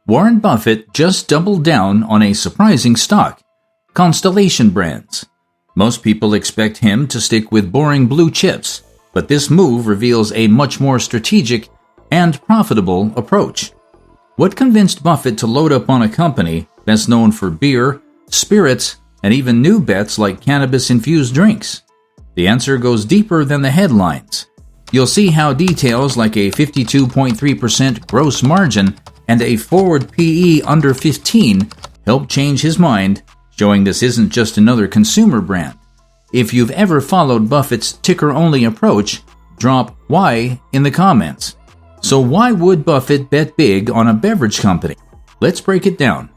Warren Buffett just doubled down on a surprising stock, Constellation Brands. Most people expect him to stick with boring blue chips, but this move reveals a much more strategic and profitable approach. What convinced Buffett to load up on a company that's known for beer, spirits, and even new bets like cannabis-infused drinks? The answer goes deeper than the headlines. You'll see how details like a 52.3% gross margin and a forward PE under 15 help change his mind, showing this isn't just another consumer brand. If you've ever followed Buffett's ticker-only approach, drop "why" in the comments. So why would Buffett bet big on a beverage company? Let's break it down.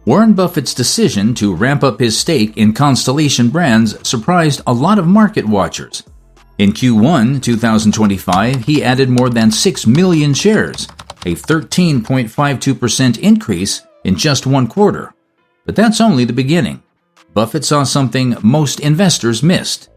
Warren Buffett's decision to ramp up his stake in Constellation Brands surprised a lot of market watchers. In Q1 2025, he added more than 6 million shares, a 13.52% increase in just one quarter. But that's only the beginning. Buffett saw something most investors missed.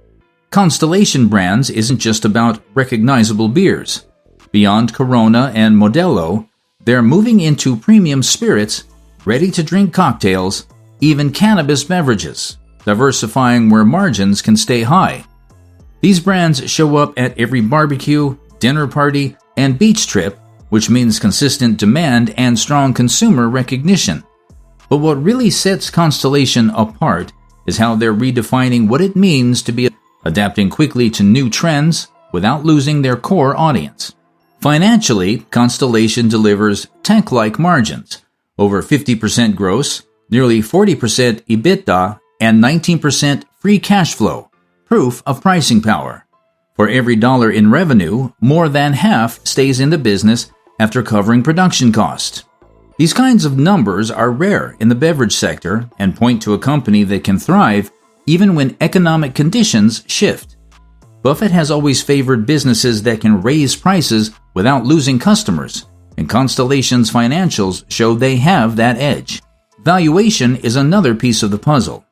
Constellation Brands isn't just about recognizable beers. Beyond Corona and Modelo, they're moving into premium spirits, ready-to-drink cocktails, even cannabis beverages, diversifying where margins can stay high. These brands show up at every barbecue, dinner party, and beach trip, which means consistent demand and strong consumer recognition. But what really sets Constellation apart is how they're redefining what it means to be adapting quickly to new trends without losing their core audience. Financially, Constellation delivers tech-like margins, over 50% gross, nearly 40% EBITDA, and 19% free cash flow, proof of pricing power. For every dollar in revenue, more than half stays in the business after covering production costs. These kinds of numbers are rare in the beverage sector and point to a company that can thrive even when economic conditions shift. Buffett has always favored businesses that can raise prices without losing customers, and Constellation's financials show they have that edge. Valuation is another piece of the puzzle.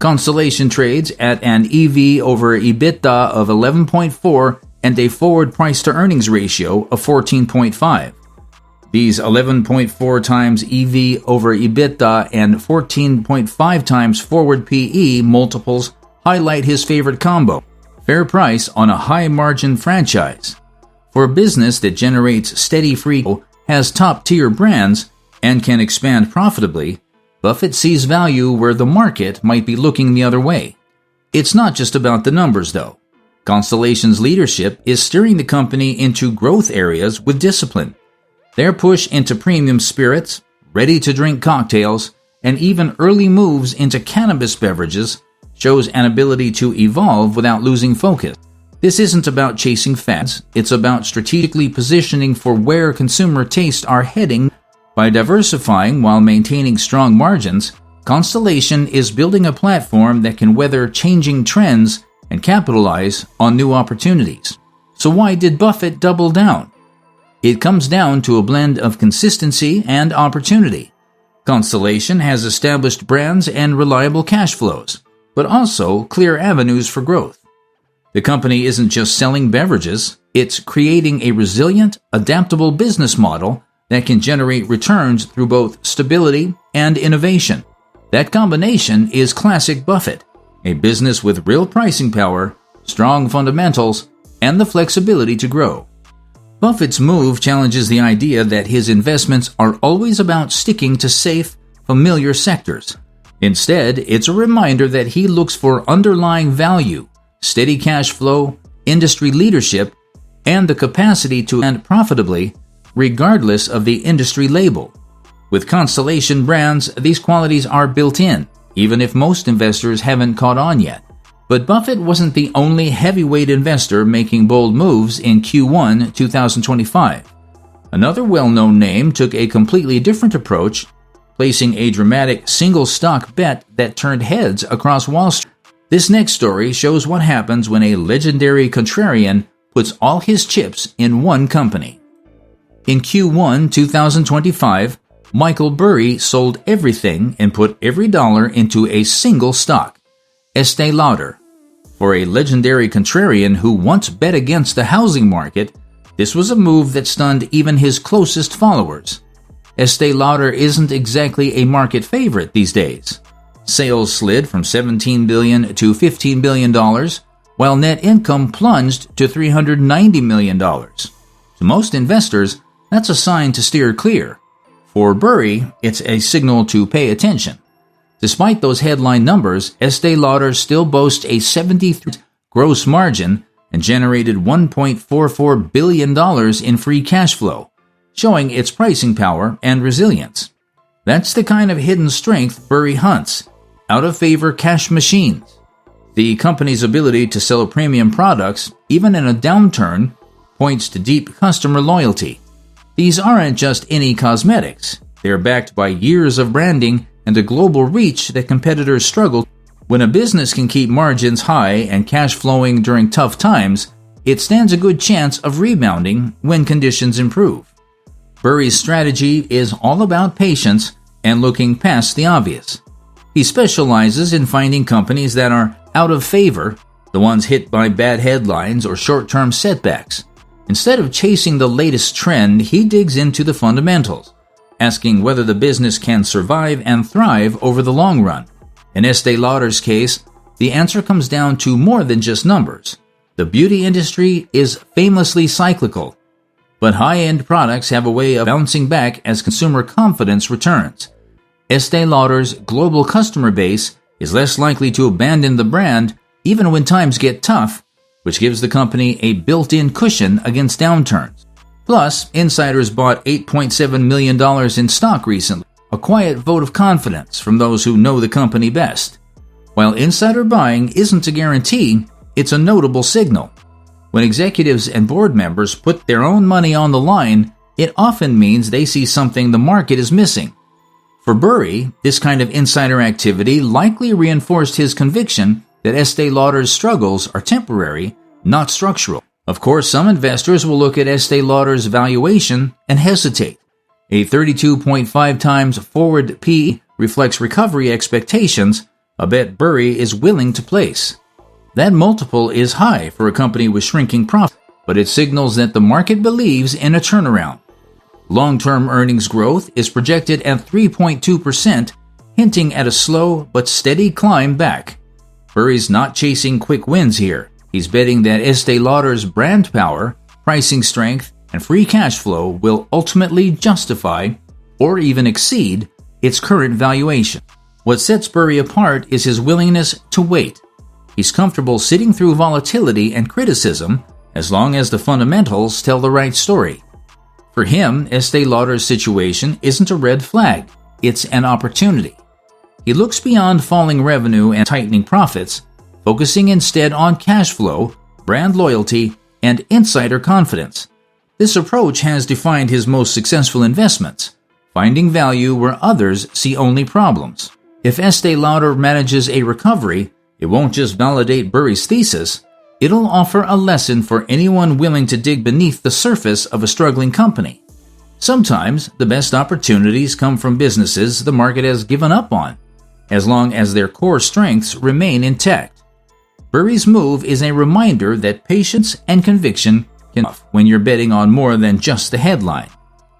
Constellation trades at an EV over EBITDA of 11.4 and a forward price-to-earnings ratio of 14.5. These 11.4 times EV over EBITDA and 14.5 times forward PE multiples highlight his favorite combo: fair price on a high-margin franchise. For a business that generates steady free cash flow, has top-tier brands, and can expand profitably, Buffett sees value where the market might be looking the other way. It's not just about the numbers, though. Constellation's leadership is steering the company into growth areas with discipline. Their push into premium spirits, ready-to-drink cocktails, and even early moves into cannabis beverages shows an ability to evolve without losing focus. This isn't about chasing fads, it's about strategically positioning for where consumer tastes are heading. By diversifying while maintaining strong margins, Constellation is building a platform that can weather changing trends and capitalize on new opportunities. So why did Buffett double down? It comes down to a blend of consistency and opportunity. Constellation has established brands and reliable cash flows, but also clear avenues for growth. The company isn't just selling beverages, it's creating a resilient, adaptable business model that can generate returns through both stability and innovation. That combination is classic Buffett, a business with real pricing power, strong fundamentals, and the flexibility to grow. Buffett's move challenges the idea that his investments are always about sticking to safe, familiar sectors. Instead, it's a reminder that he looks for underlying value, steady cash flow, industry leadership, and the capacity to expand profitably, regardless of the industry label. With Constellation Brands, these qualities are built in, even if most investors haven't caught on yet. But Buffett wasn't the only heavyweight investor making bold moves in Q1 2025. Another well-known name took a completely different approach, placing a dramatic single-stock bet that turned heads across Wall Street. This next story shows what happens when a legendary contrarian puts all his chips in one company. In Q1 2025, Michael Burry sold everything and put every dollar into a single stock, Estée Lauder. For a legendary contrarian who once bet against the housing market, this was a move that stunned even his closest followers. Estée Lauder isn't exactly a market favorite these days. Sales slid from $17 billion to $15 billion, while net income plunged to $390 million. To most investors, that's a sign to steer clear. For Burry, it's a signal to pay attention. Despite those headline numbers, Estée Lauder still boasts a 73% gross margin and generated $1.44 billion in free cash flow, showing its pricing power and resilience. That's the kind of hidden strength Burry hunts, out-of-favor cash machines. The company's ability to sell premium products, even in a downturn, points to deep customer loyalty. These aren't just any cosmetics. They're backed by years of branding and a global reach that competitors struggle. When a business can keep margins high and cash flowing during tough times, it stands a good chance of rebounding when conditions improve. Burry's strategy is all about patience and looking past the obvious. He specializes in finding companies that are out of favor, the ones hit by bad headlines or short-term setbacks. Instead of chasing the latest trend, he digs into the fundamentals, asking whether the business can survive and thrive over the long run. In Estée Lauder's case, the answer comes down to more than just numbers. The beauty industry is famously cyclical, but high-end products have a way of bouncing back as consumer confidence returns. Estée Lauder's global customer base is less likely to abandon the brand even when times get tough, which gives the company a built-in cushion against downturns. Plus, insiders bought $8.7 million in stock recently, a quiet vote of confidence from those who know the company best. While insider buying isn't a guarantee, it's a notable signal. When executives and board members put their own money on the line, it often means they see something the market is missing. For Burry, this kind of insider activity likely reinforced his conviction that Estée Lauder's struggles are temporary, not structural. Of course, some investors will look at Estée Lauder's valuation and hesitate. A 32.5 times forward P reflects recovery expectations, a bet Burry is willing to place. That multiple is high for a company with shrinking profits, but it signals that the market believes in a turnaround. Long-term earnings growth is projected at 3.2%, hinting at a slow but steady climb back. Burry's not chasing quick wins here. He's betting that Estée Lauder's brand power, pricing strength, and free cash flow will ultimately justify, or even exceed, its current valuation. What sets Burry apart is his willingness to wait. He's comfortable sitting through volatility and criticism as long as the fundamentals tell the right story. For him, Estée Lauder's situation isn't a red flag, it's an opportunity. He looks beyond falling revenue and tightening profits, focusing instead on cash flow, brand loyalty, and insider confidence. This approach has defined his most successful investments, finding value where others see only problems. If Estée Lauder manages a recovery, it won't just validate Burry's thesis, it'll offer a lesson for anyone willing to dig beneath the surface of a struggling company. Sometimes, the best opportunities come from businesses the market has given up on, as long as their core strengths remain intact. Burry's move is a reminder that patience and conviction can be enough when you're betting on more than just the headline.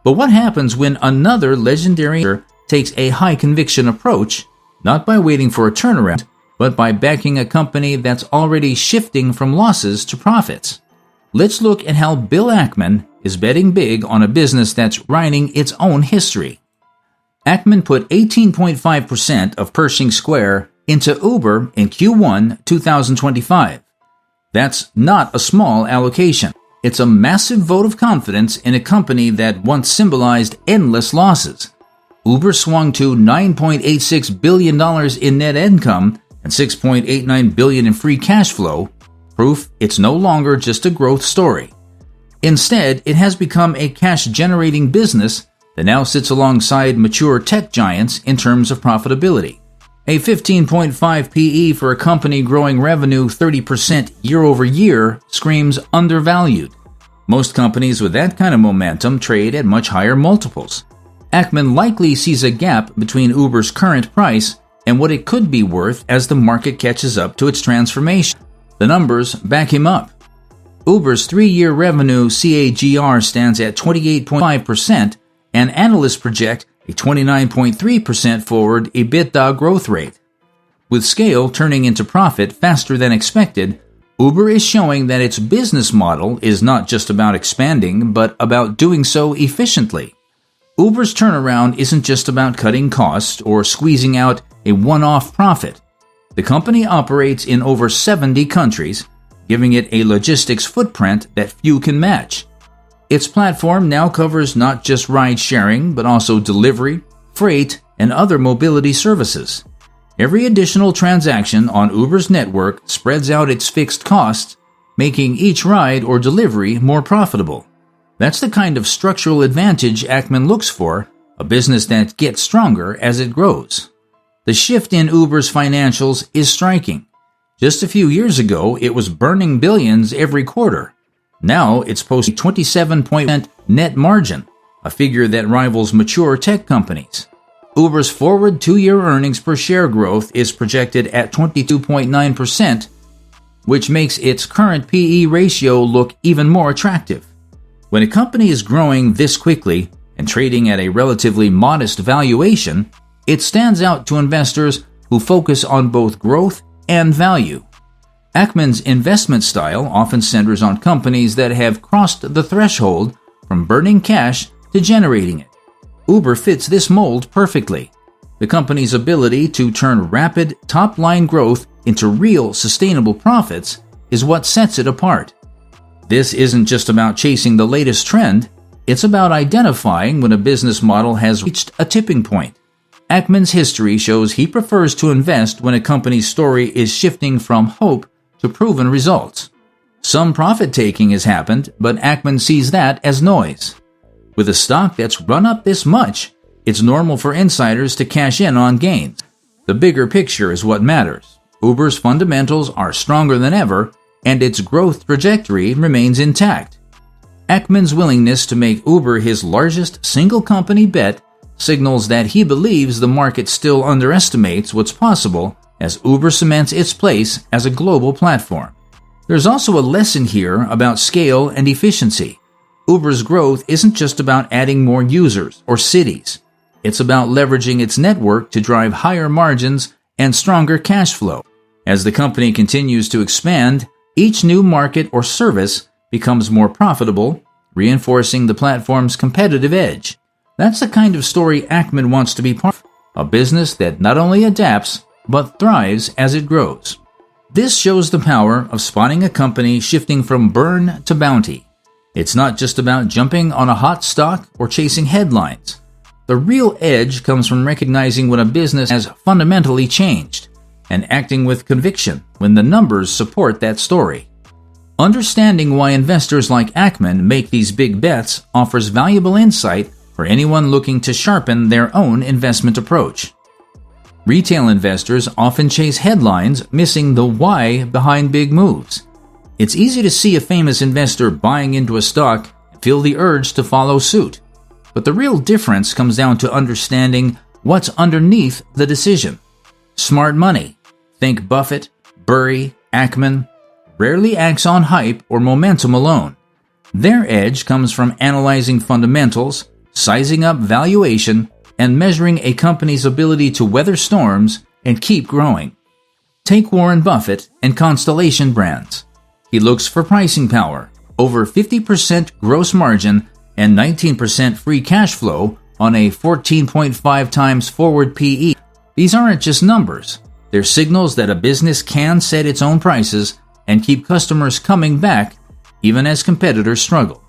But what happens when another legendary investor takes a high-conviction approach, not by waiting for a turnaround, but by backing a company that's already shifting from losses to profits? Let's look at how Bill Ackman is betting big on a business that's writing its own history. Ackman put 18.5% of Pershing Square into Uber in Q1 2025. That's not a small allocation. It's a massive vote of confidence in a company that once symbolized endless losses. Uber swung to $9.86 billion in net income and $6.89 billion in free cash flow, proof it's no longer just a growth story. Instead, it has become a cash-generating business that now sits alongside mature tech giants in terms of profitability. A 15.5 PE for a company growing revenue 30% year over year screams undervalued. Most companies with that kind of momentum trade at much higher multiples. Ackman likely sees a gap between Uber's current price and what it could be worth as the market catches up to its transformation. The numbers back him up. Uber's 3-year revenue CAGR stands at 28.5%, and analysts project a 29.3% forward EBITDA growth rate. With scale turning into profit faster than expected, Uber is showing that its business model is not just about expanding, but about doing so efficiently. Uber's turnaround isn't just about cutting costs or squeezing out a one-off profit. The company operates in over 70 countries, giving it a logistics footprint that few can match. Its platform now covers not just ride-sharing, but also delivery, freight, and other mobility services. Every additional transaction on Uber's network spreads out its fixed costs, making each ride or delivery more profitable. That's the kind of structural advantage Ackman looks for, a business that gets stronger as it grows. The shift in Uber's financials is striking. Just a few years ago, it was burning billions every quarter. Now it's posting 27% net margin, a figure that rivals mature tech companies. Uber's forward 2-year earnings per share growth is projected at 22.9%, which makes its current PE ratio look even more attractive. When a company is growing this quickly and trading at a relatively modest valuation, it stands out to investors who focus on both growth and value. Ackman's investment style often centers on companies that have crossed the threshold from burning cash to generating it. Uber fits this mold perfectly. The company's ability to turn rapid top-line growth into real sustainable profits is what sets it apart. This isn't just about chasing the latest trend, it's about identifying when a business model has reached a tipping point. Ackman's history shows he prefers to invest when a company's story is shifting from hope to proven results. Some profit-taking has happened, but Ackman sees that as noise. With a stock that's run up this much, it's normal for insiders to cash in on gains. The bigger picture is what matters. Uber's fundamentals are stronger than ever, and its growth trajectory remains intact. Ackman's willingness to make Uber his largest single company bet signals that he believes the market still underestimates what's possible as Uber cements its place as a global platform. There's also a lesson here about scale and efficiency. Uber's growth isn't just about adding more users or cities. It's about leveraging its network to drive higher margins and stronger cash flow. As the company continues to expand, each new market or service becomes more profitable, reinforcing the platform's competitive edge. That's the kind of story Ackman wants to be part of, a business that not only adapts, but thrives as it grows. This shows the power of spotting a company shifting from burn to bounty. It's not just about jumping on a hot stock or chasing headlines. The real edge comes from recognizing when a business has fundamentally changed and acting with conviction when the numbers support that story. Understanding why investors like Ackman make these big bets offers valuable insight for anyone looking to sharpen their own investment approach. Retail investors often chase headlines, missing the why behind big moves. It's easy to see a famous investor buying into a stock and feel the urge to follow suit. But the real difference comes down to understanding what's underneath the decision. Smart money, think Buffett, Burry, Ackman, rarely acts on hype or momentum alone. Their edge comes from analyzing fundamentals, sizing up valuation, and measuring a company's ability to weather storms and keep growing. Take Warren Buffett and Constellation Brands. He looks for pricing power, over 50% gross margin and 19% free cash flow on a 14.5 times forward PE. These aren't just numbers. They're signals that a business can set its own prices and keep customers coming back even as competitors struggle.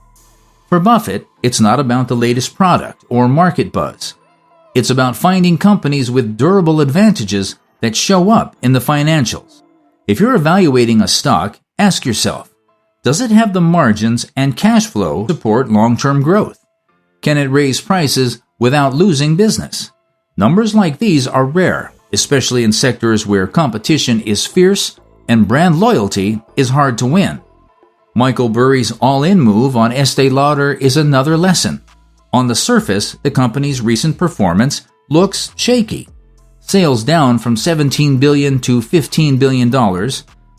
For Buffett, it's not about the latest product or market buzz. It's about finding companies with durable advantages that show up in the financials. If you're evaluating a stock, ask yourself, does it have the margins and cash flow to support long-term growth? Can it raise prices without losing business? Numbers like these are rare, especially in sectors where competition is fierce and brand loyalty is hard to win. Michael Burry's all-in move on Estée Lauder is another lesson. On the surface, the company's recent performance looks shaky. Sales down from $17 billion to $15 billion,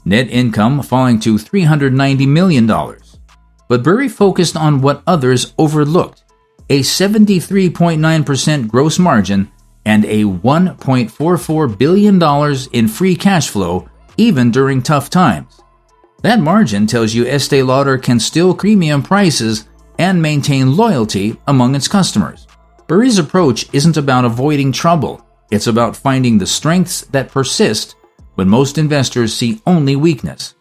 net income falling to $390 million. But Burry focused on what others overlooked: a 73.9% gross margin, and a $1.44 billion in free cash flow even during tough times. That margin tells you Estee Lauder can still premium prices and maintain loyalty among its customers. Burry's approach isn't about avoiding trouble. It's about finding the strengths that persist when most investors see only weakness.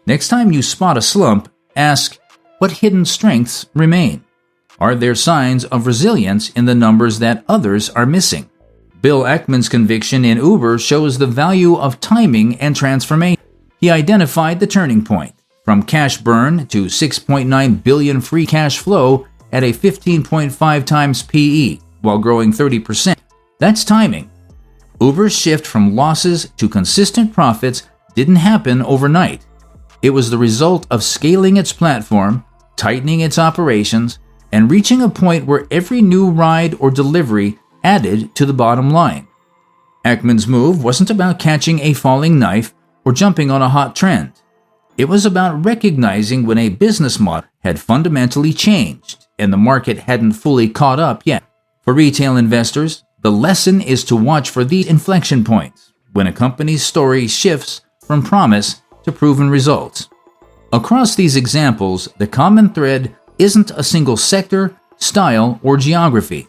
Next time you spot a slump, ask, what hidden strengths remain? Are there signs of resilience in the numbers that others are missing? Bill Ackman's conviction in Uber shows the value of timing and transformation. He identified the turning point, from cash burn to $6.9 billion free cash flow at a 15.5 times PE while growing 30%. That's timing. Uber's shift from losses to consistent profits didn't happen overnight. It was the result of scaling its platform, tightening its operations, and reaching a point where every new ride or delivery added to the bottom line. Ackman's move wasn't about catching a falling knife or jumping on a hot trend. It was about recognizing when a business model had fundamentally changed and the market hadn't fully caught up yet. For retail investors, the lesson is to watch for these inflection points when a company's story shifts from promise to proven results. Across these examples, the common thread isn't a single sector, style, or geography.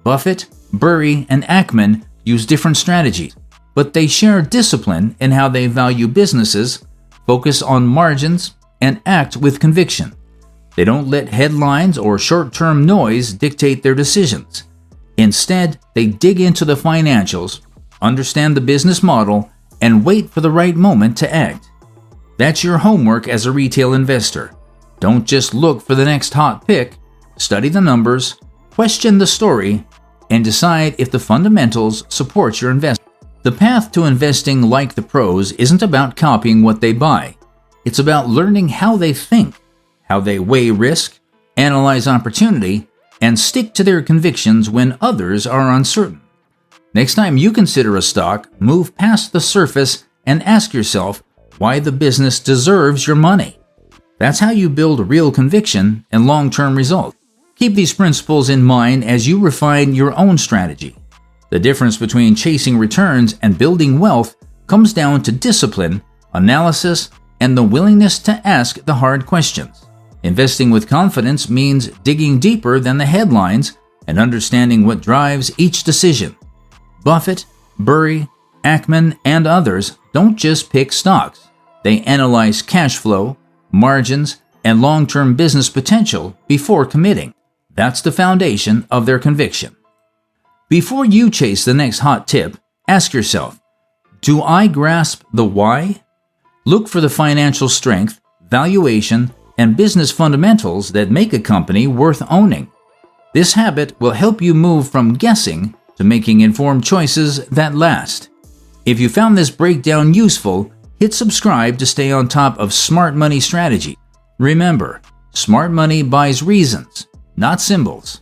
Buffett, Burry, and Ackman use different strategies, but they share discipline in how they value businesses, focus on margins, and act with conviction. They don't let headlines or short-term noise dictate their decisions. Instead, they dig into the financials, understand the business model, and wait for the right moment to act. That's your homework as a retail investor. Don't just look for the next hot pick. Study the numbers, question the story, and decide if the fundamentals support your investment. The path to investing like the pros isn't about copying what they buy. It's about learning how they think, how they weigh risk, analyze opportunity, and stick to their convictions when others are uncertain. Next time you consider a stock, move past the surface and ask yourself why the business deserves your money. That's how you build real conviction and long-term results. Keep these principles in mind as you refine your own strategy. The difference between chasing returns and building wealth comes down to discipline, analysis, and the willingness to ask the hard questions. Investing with confidence means digging deeper than the headlines and understanding what drives each decision. Buffett, Burry, Ackman, and others don't just pick stocks. They analyze cash flow, margins, and long-term business potential before committing. That's the foundation of their conviction. Before you chase the next hot tip, ask yourself, do I grasp the why? Look for the financial strength, valuation, and business fundamentals that make a company worth owning. This habit will help you move from guessing to making informed choices that last. If you found this breakdown useful, hit subscribe to stay on top of smart money strategy. Remember, smart money buys reasons, not symbols.